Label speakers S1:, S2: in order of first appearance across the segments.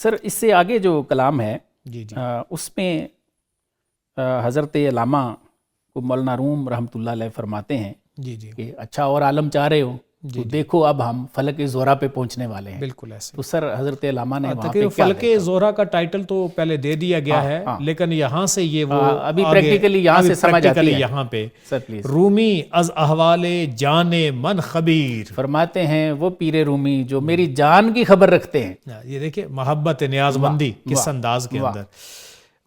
S1: سر اس سے آگے جو کلام ہے
S2: جی جی
S1: اس میں حضرت علامہ کو مولانا روم رحمۃ اللہ علیہ فرماتے ہیں
S2: جی جی
S1: کہ اچھا اور عالم چاہ رہے ہو تو دیکھو اب ہم فلک زہرا پہ پہنچنے والے ہیں.
S2: بالکل ایسے.
S1: تو سر حضرت علامہ نے وہاں پہ
S2: تقریباً
S1: کیا
S2: فلک زہرا کا ٹائٹل تو پہلے دے دیا گیا ہے لیکن یہاں سے یہ وہ
S1: ابھی پریکٹیکلی یہاں سے سمجھ آتی ہے.
S2: یہاں پہ
S1: سر پلیز
S2: رومی از احوال جان من خبیر
S1: فرماتے ہیں وہ پیر رومی جو میری جان کی خبر رکھتے ہیں.
S2: یہ دیکھیں محبت نیاز مندی کس انداز کے اندر.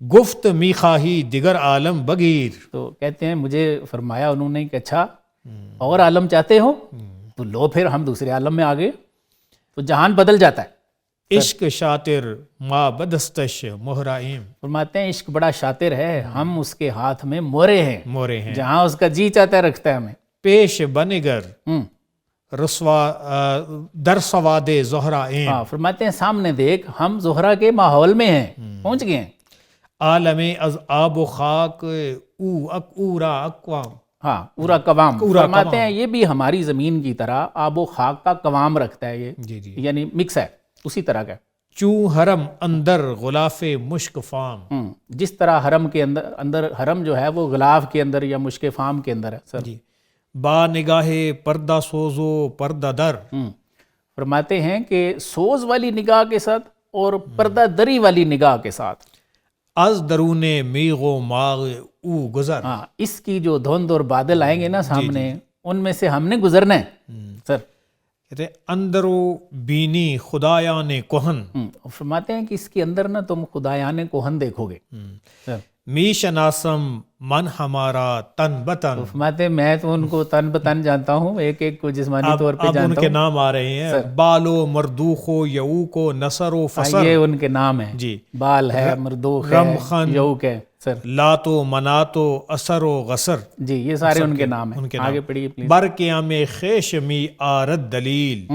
S2: گفت می خواہی دیگر عالم بگیر.
S1: تو کہتے ہیں مجھے فرمایا انہوں نے کہ اچھا اور عالم چاہتے ہو تو لو پھر ہم دوسرے عالم میں آ گئے تو جہان بدل جاتا ہے.
S2: عشق شاطر ما بدستش مہرائم.
S1: فرماتے ہیں عشق بڑا شاطر ہے ہم اس کے ہاتھ میں مورے ہیں جہاں اس کا جی چاہتا ہے رکھتا ہے ہمیں.
S2: پیش بنگر رسوا در سواد زہرائم.
S1: فرماتے ہیں سامنے دیکھ ہم زہرا کے ماحول میں ہیں پہنچ گئے ہیں.
S2: عالم از آب و خاک او اکورا اقوام.
S1: پورا قوام. فرماتے ہیں یہ بھی ہماری زمین کی طرح آب و خاک کا قوام رکھتا ہے. یہ یعنی مکس ہے اسی طرح کا.
S2: چوں حرم اندر غلاف مشک فام.
S1: جس طرح حرم کے اندر حرم جو ہے وہ غلاف کے اندر یا مشک فام کے اندر ہے. سر
S2: با نگاہ پردہ سوزو پردہ در.
S1: فرماتے ہیں کہ سوز والی نگاہ کے ساتھ اور پردہ دری والی نگاہ کے ساتھ.
S2: از درون میغ و ماغ او گزر.
S1: اس کی جو دھند اور بادل آئیں گے نا سامنے ان میں سے ہم نے گزرنا ہے. سر
S2: کہتے اندرو بینی خدایان کوہن.
S1: فرماتے ہیں کہ اس کے اندر نا تم خدایان کوہن دیکھو گے.
S2: می شناسم من ہمارا تن بتن.
S1: فرماتے ہیں میں تو ان کو تن بتن جانتا ہوں ایک ایک کو جسمانی طور پہ جانتا ہوں.
S2: اب ان کے نام آ رہے ہیں. بالو مردوخ و یعوق و نصر و فصر.
S1: یہ ان کے نام ہیں.
S2: جی
S1: بال ہے مردوخ ہے یعوق ہے. سر
S2: لات و منات و اثر و غسر.
S1: جی یہ سارے ان کے نام ہیں. آگے پڑھیے پلیز.
S2: بر قیام خیش می آرد دلیل.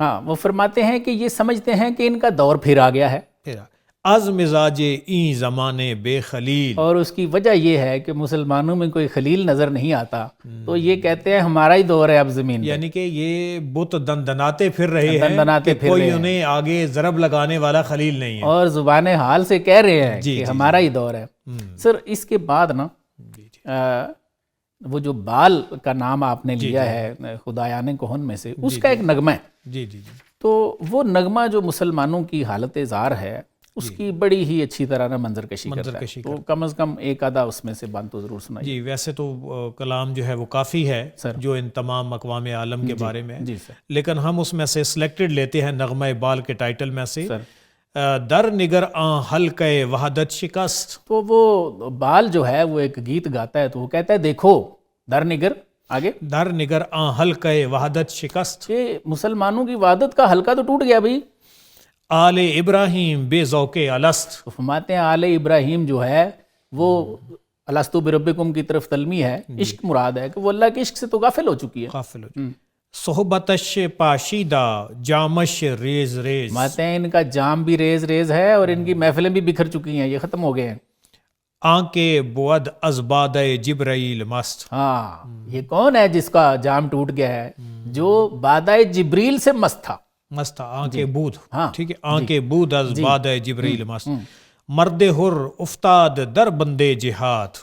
S1: وہ فرماتے ہیں کہ یہ سمجھتے ہیں کہ ان کا دور پھر آ گیا ہے.
S2: از مزاج این زمانے بے خلیل.
S1: اور اس کی وجہ یہ ہے کہ مسلمانوں میں کوئی خلیل نظر نہیں آتا تو یہ کہتے ہیں ہمارا ہی دور ہے اب زمین.
S2: یعنی کہ یہ بت دندناتے پھر رہے ہیں کہ کوئی انہیں آگے ضرب لگانے والا خلیل نہیں ہے
S1: اور زبان حال سے کہہ رہے ہیں کہ ہمارا ہی دور ہے. سر اس کے بعد نا وہ جو بال کا نام آپ نے لیا ہے خدایان کوہن میں سے اس کا ایک نغمہ ہے.
S2: جی جی جی.
S1: تو وہ نغمہ جو مسلمانوں کی حالت زار ہے اس کی بڑی ہی اچھی طرح نہ منظر کشی کرتا ہے. تو کم از کم ایک آدھا اس میں سے بات تو ضرور سنائیے.
S2: جی ویسے تو کلام جو ہے وہ کافی ہے جو ان تمام اقوام عالم کے بارے میں. لیکن ہم اس میں سے سلیکٹڈ لیتے ہیں نغمہ بال کے ٹائٹل میں سے. در نگر آن حلقہ وحدت شکست.
S1: تو وہ بال جو ہے وہ ایک گیت گاتا ہے تو وہ کہتا ہے دیکھو در نگر آگے
S2: در نگر آن حلقہ وحدت شکست.
S1: یہ مسلمانوں کی وحدت کا حلقہ تو ٹوٹ گیا بھائی.
S2: آل ابراہیم بے ذوق الست.
S1: فرماتے ہیں آل ابراہیم جو ہے وہ الستو بربکم کی طرف تلمی ہے. عشق مراد ہے کہ وہ اللہ کے عشق سے تو غافل ہو چکی ہے.
S2: صحبتش پاشیدہ جامش ریز ریز.
S1: فرماتے ہیں ان کا جام بھی ریز ریز ہے اور ان کی محفلیں بھی بکھر چکی ہیں, یہ ختم ہو گئے ہیں.
S2: آنکے بود از باد جبرائیل مست.
S1: یہ کون ہے جس کا جام ٹوٹ گیا ہے؟ جو بادۂ جبریل سے مست تھا.
S2: مست آنکے بود. ٹھیک ہے. آنکے بود از باد جبریل مست. مرد حر افتاد در بندے جہاد.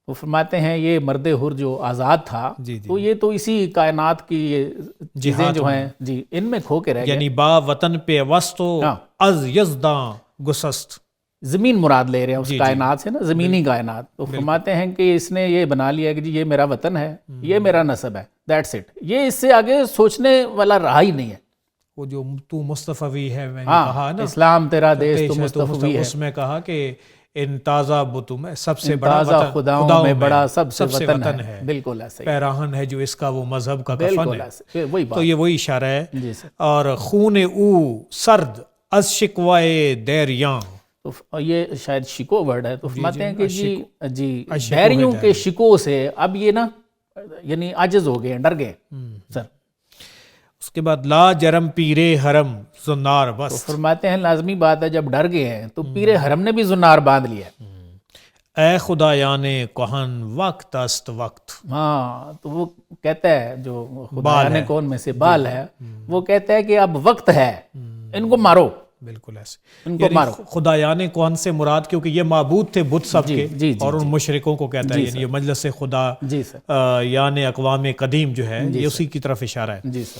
S1: وہ فرماتے ہیں یہ مرد حر جو آزاد تھا تو یہ تو اسی کائنات کی چیزیں جو ہیں جی ان میں کھو کے رہ گیا.
S2: یعنی با وطن پہ وسط از یزداں گسست.
S1: زمین مراد لے رہے ہیں اس کائنات سے نا, زمینی کائنات. تو فرماتے ہیں کہ اس نے یہ بنا لیا کہ جی یہ میرا وطن ہے, یہ میرا نسب ہے, دیٹس اٹ. یہ اس سے آگے سوچنے والا رہا ہی نہیں ہے.
S2: وہ جو تو مصطفی ہے میں نے کہا نا
S1: اسلام تیرا دیش تو مصطفی ہے.
S2: اس میں کہا کہ ان تازہ بتوں میں سب سے بڑا
S1: وطن خداؤں میں بڑا سب سے وطن ہے. بالکل ایسے
S2: پیراہن ہے جو اس کا وہ مذہب کا کفن ہے.
S1: تو
S2: یہ وہی اشارہ ہے. اور خون او سرد از شکوائے دیریاں.
S1: تو یہ شاید شکو ورڈ ہے. تو فرماتے ہیں کہ جی دیریوں کے شکو سے اب یہ نا یعنی عاجز ہو گئے, ڈر گئے. سر
S2: اس کے بعد لا جرم پیرے حرم زنار بس.
S1: تو فرماتے ہیں لازمی بات ہے جب ڈر گئے ہیں تو پیرے حرم نے بھی زنار باندھ لیا.
S2: اے خدایان کوہن وقت است وقت.
S1: تو وہ کہتا ہے جو خدایان کون میں سے بال ہے وہ کہتا ہے کہ اب وقت ہے, ان کو مارو.
S2: بالکل ایسے
S1: ان کو مارو.
S2: خدایان کون سے مراد، کیونکہ یہ معبود تھے بت سب کے، اور ان مشرکوں کو کہتا ہے، یعنی یہ مجلس خدا یعنی اقوام قدیم جو ہے یہ اسی کی طرف اشارہ ہے.
S1: جی سر.